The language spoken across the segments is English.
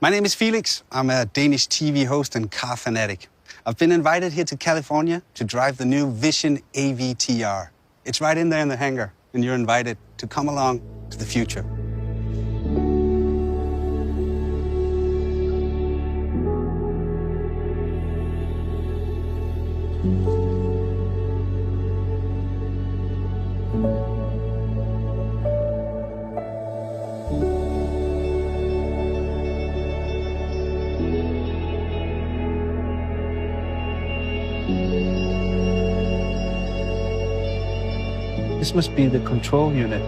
My name is Felix. I'm a Danish TV host and car fanatic. I've been invited here to California to drive the new Vision Avtr. It's right in there in the hangar, and you're invited to come along to the future. This must be the control unit.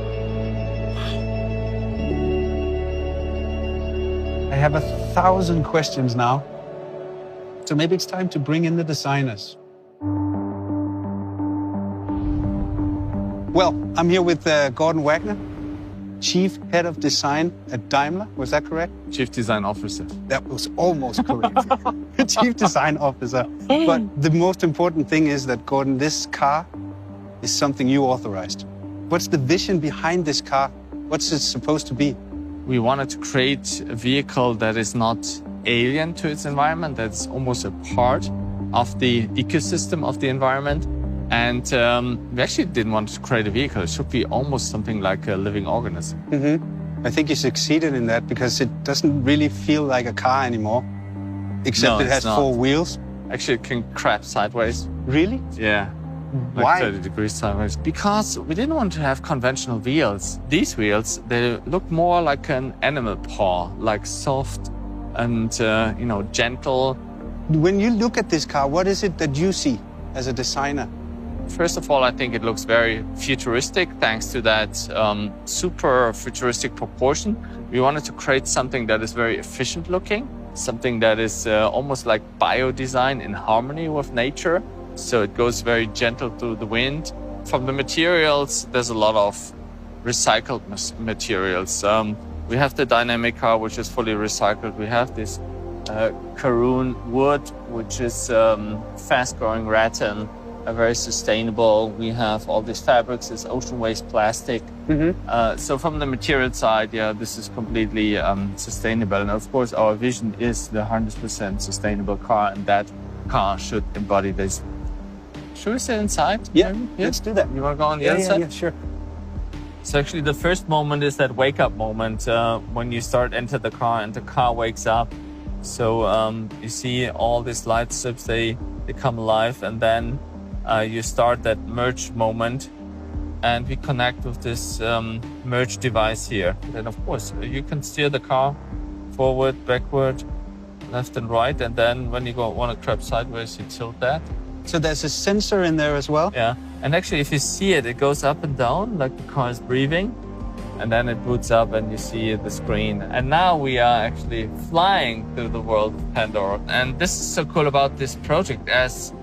I have 1,000 questions now. So maybe it's time to bring in the designers. Well, I'm here with Gordon Wagner, Chief Head of Design at Daimler. Was that correct? Chief Design Officer. That was almost correct. Chief Design Officer. But the most important thing is that, Gordon, this car is something you authorized. What's the vision behind this car? What's it supposed to be? We wanted to create a vehicle that is not alien to its environment, that's almost a part of the ecosystem of the environment. And we actually didn't want to create a vehicle. It should be almost something like a living organism. I think you succeeded in that because it doesn't really feel like a car anymore, except it has 4 wheels. Actually, it can crab sideways. Really? Yeah. Like Why? 30 degrees sideways. Because we didn't want to have conventional wheels. These wheels, they look more like an animal paw, like soft and, gentle. When you look at this car, what is it that you see as a designer? First of all, I think it looks very futuristic thanks to that super futuristic proportion. We wanted to create something that is very efficient looking, something that is almost like bio-design in harmony with nature. So it goes very gentle through the wind. From the materials, there's a lot of recycled materials. We have the dynamic car, which is fully recycled. We have this Karun wood, which is fast-growing rattan, very sustainable. We have all these fabrics, this ocean waste plastic. So from the material side, yeah, this is completely sustainable. And of course, our vision is the 100% sustainable car, and that car should embody this. Should we sit inside? Yeah, let's do that. You want to go on the other side? Yeah, sure. So actually the first moment is that wake-up moment when you enter the car and the car wakes up. So you see all these light strips, they come alive, and then you start that merge moment, and we connect with this merge device here. Then of course you can steer the car forward, backward, left and right, and then when you want to crab sideways, you tilt that. So there's a sensor in there as well? Yeah, and actually if you see it, it goes up and down like the car is breathing, and then it boots up and you see the screen. And now we are actually flying through the world of Pandora. And this is so cool about this project, as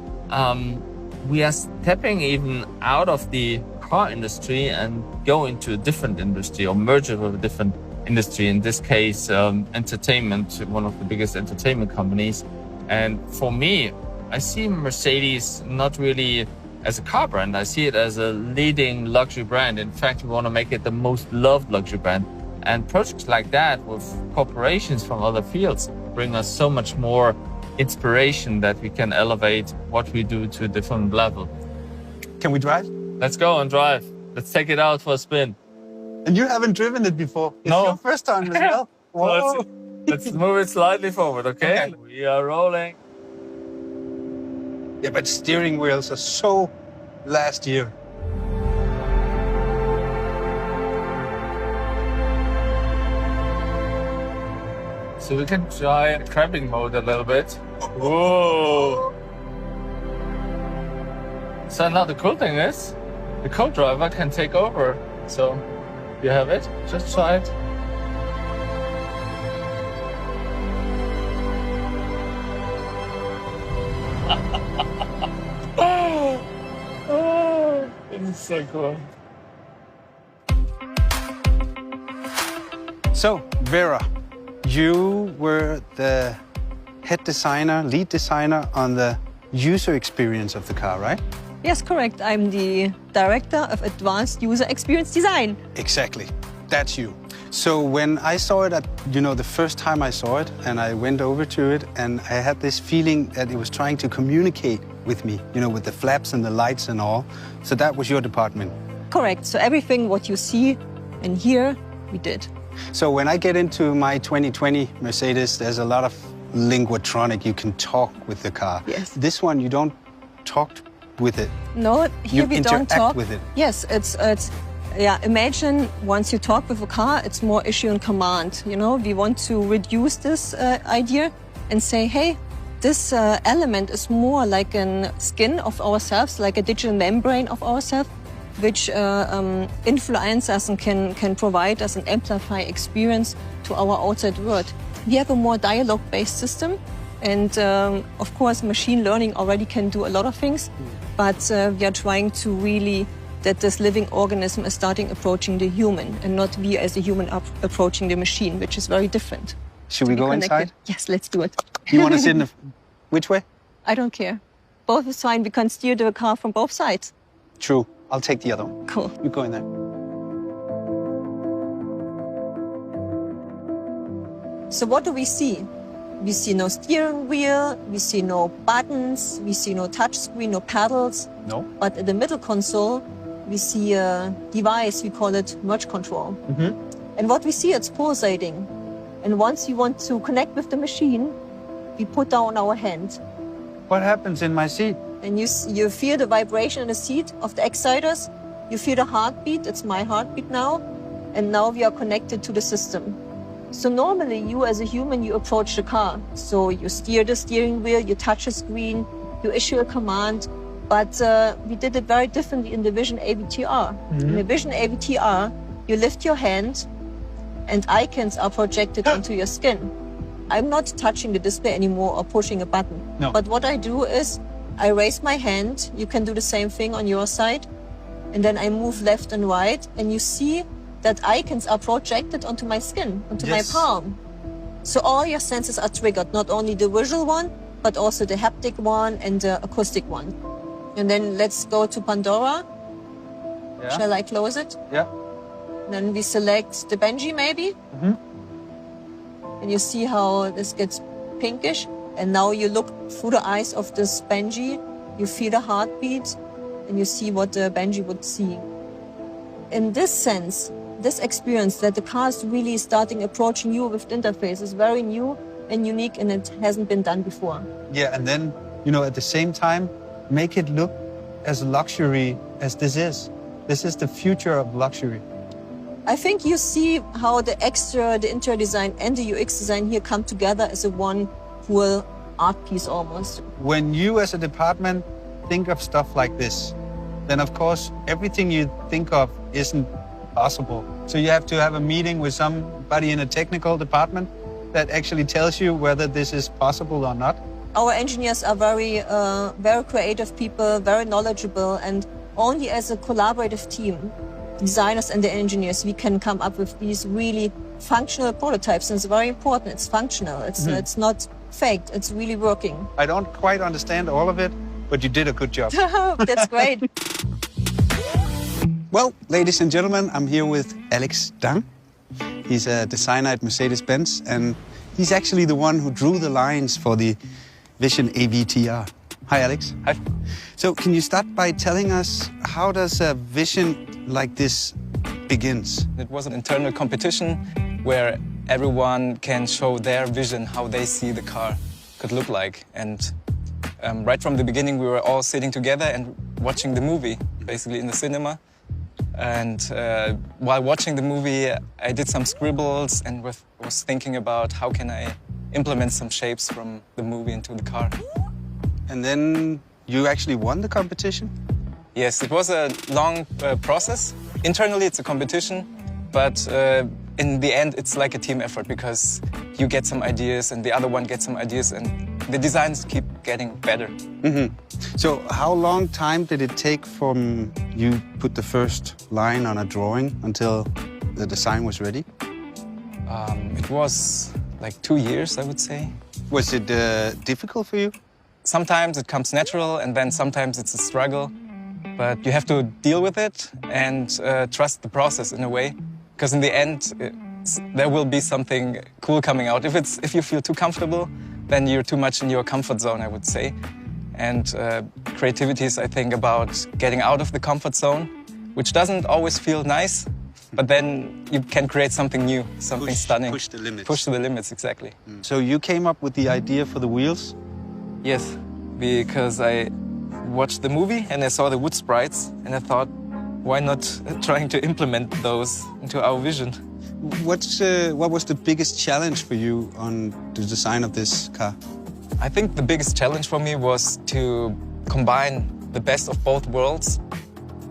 we are stepping even out of the car industry and go into a different industry or merge it with a different industry. In this case, entertainment, one of the biggest entertainment companies. And for me, I see Mercedes not really as a car brand. I see it as a leading luxury brand. In fact, we want to make it the most loved luxury brand. And projects like that with corporations from other fields bring us so much more inspiration that we can elevate what we do to a different level. Can we drive? Let's go and drive. Let's take it out for a spin. And you haven't driven it before. It's No. your first time as well. Whoa. Let's move it slightly forward, okay? We are rolling. Yeah, but steering wheels are so last year. So we can try crabbing mode a little bit. Whoa! So now the cool thing is, the co-driver can take over. So you have it, just try it. Oh, this is so cool. So, Vera, you were the head designer, lead designer on the user experience of the car, right? Yes, correct. I'm the Director of Advanced User Experience Design. Exactly. That's you. So when I saw it the first time I saw it, and I went over to it, and I had this feeling that it was trying to communicate with me, with the flaps and the lights and all. So that was your department? Correct. So everything what you see and hear, we did. So when I get into my 2020 Mercedes, there's a lot of linguatronic. You can talk with the car. Yes. This one, you don't talk with it. No, here we don't talk with it. Yes, it's imagine once you talk with a car, it's more issue and command. We want to reduce this idea and say, hey, this element is more like a skin of ourselves, like a digital membrane of ourselves, which influence us and can provide us an amplified experience to our outside world. We have a more dialogue-based system, and of course, machine learning already can do a lot of things, but we are trying to really that this living organism is starting approaching the human and not we as a human approaching the machine, which is very different. Should we go inside? Yes, let's do it. You want to sit in the... Which way? I don't care. Both is fine. We can steer the car from both sides. True. I'll take the other one. Cool. You go in there. So what do we see? We see no steering wheel, we see no buttons, we see no touch screen, no pedals. No. But in the middle console, we see a device, we call it merge control. Mm-hmm. And what we see, it's pulsating. And once you want to connect with the machine, we put down our hand. What happens in my seat? And you feel the vibration in the seat of the exciters. You feel the heartbeat. It's my heartbeat now. And now we are connected to the system. So normally you as a human, you approach the car. So you steer the steering wheel, you touch a screen, you issue a command. But we did it very differently in the Vision Avtr. Mm-hmm. In the Vision Avtr, you lift your hand and icons are projected onto your skin. I'm not touching the display anymore or pushing a button. No. But what I do is I raise my hand. You can do the same thing on your side. And then I move left and right. And you see that icons are projected onto my skin, onto my palm. So all your senses are triggered, not only the visual one, but also the haptic one and the acoustic one. And then let's go to Pandora. Yeah. Shall I close it? Yeah. Then we select the Benji maybe. Mm-hmm. And you see how this gets pinkish. And now you look through the eyes of this Benji, you feel the heartbeat, and you see what the Benji would see. In this sense, this experience that the car is really starting approaching you with the interface is very new and unique, and it hasn't been done before. Yeah, and then, at the same time, make it look as luxury as this is. This is the future of luxury. I think you see how the interior design and the UX design here come together as a one whole art piece almost. When you as a department think of stuff like this, then of course everything you think of isn't possible. So you have to have a meeting with somebody in a technical department that actually tells you whether this is possible or not. Our engineers are very creative people, very knowledgeable, and only as a collaborative team, designers and the engineers, we can come up with these really functional prototypes. And it's very important. It's functional. It's not faked. It's really working. I don't quite understand all of it, but you did a good job. That's great. Well, ladies and gentlemen, I'm here with Alex Dang. He's a designer at Mercedes-Benz, and he's actually the one who drew the lines for the Vision Avtr. Hi, Alex. Hi. So can you start by telling us how does a vision like this begins? It was an internal competition where everyone can show their vision, how they see the car could look like. And right from the beginning, we were all sitting together and watching the movie, basically in the cinema. And while watching the movie, I did some scribbles and was thinking about how can I implement some shapes from the movie into the car. And then you actually won the competition? Yes, it was a long process. Internally, it's a competition, but in the end, it's like a team effort because you get some ideas and the other one gets some ideas and the designs keep getting better. Mm-hmm. So how long time did it take from you put the first line on a drawing until the design was ready? It was like 2 years, I would say. Was it difficult for you? Sometimes it comes natural and then sometimes it's a struggle. But you have to deal with it and trust the process in a way. Because in the end, there will be something cool coming out. If you feel too comfortable, then you're too much in your comfort zone, I would say. And creativity is, I think, about getting out of the comfort zone, which doesn't always feel nice, but then you can create something new, something stunning. Push the limits. Push to the limits, exactly. So you came up with the idea for the wheels? Yes, because I watched the movie and I saw the wood sprites and I thought, why not trying to implement those into our vision? What was the biggest challenge for you on the design of this car? I think the biggest challenge for me was to combine the best of both worlds,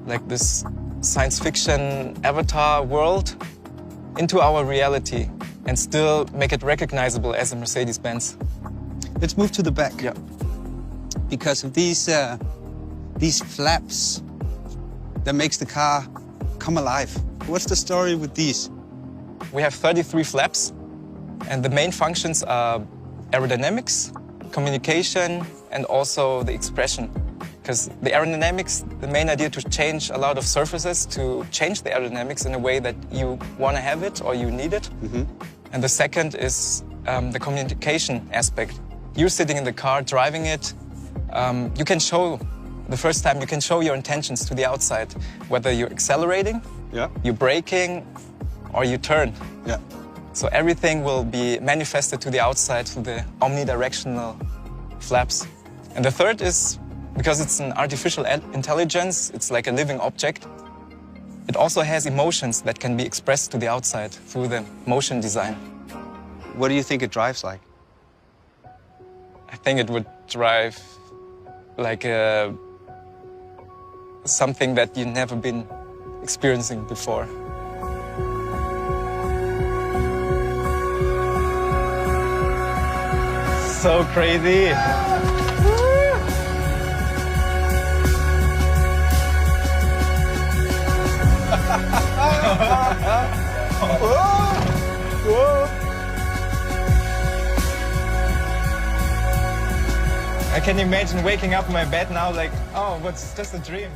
like this science fiction Avtr world, into our reality and still make it recognizable as a Mercedes-Benz. Let's move to the back. Yeah. Because of these flaps that makes the car come alive. What's the story with these? We have 33 flaps, and the main functions are aerodynamics, communication, and also the expression. Because the aerodynamics, the main idea to change a lot of surfaces, to change the aerodynamics in a way that you want to have it or you need it. Mm-hmm. And the second is the communication aspect. You're sitting in the car, driving it. You can show, the first time, you can show your intentions to the outside, whether you're accelerating, you're braking, or you turn. Yeah. So everything will be manifested to the outside through the omnidirectional flaps. And the third is, because it's an artificial intelligence, it's like a living object. It also has emotions that can be expressed to the outside through the motion design. What do you think it drives like? I think it would drive like something that you've never been experiencing before. So crazy. I can imagine waking up in my bed now like, oh, what's just a dream.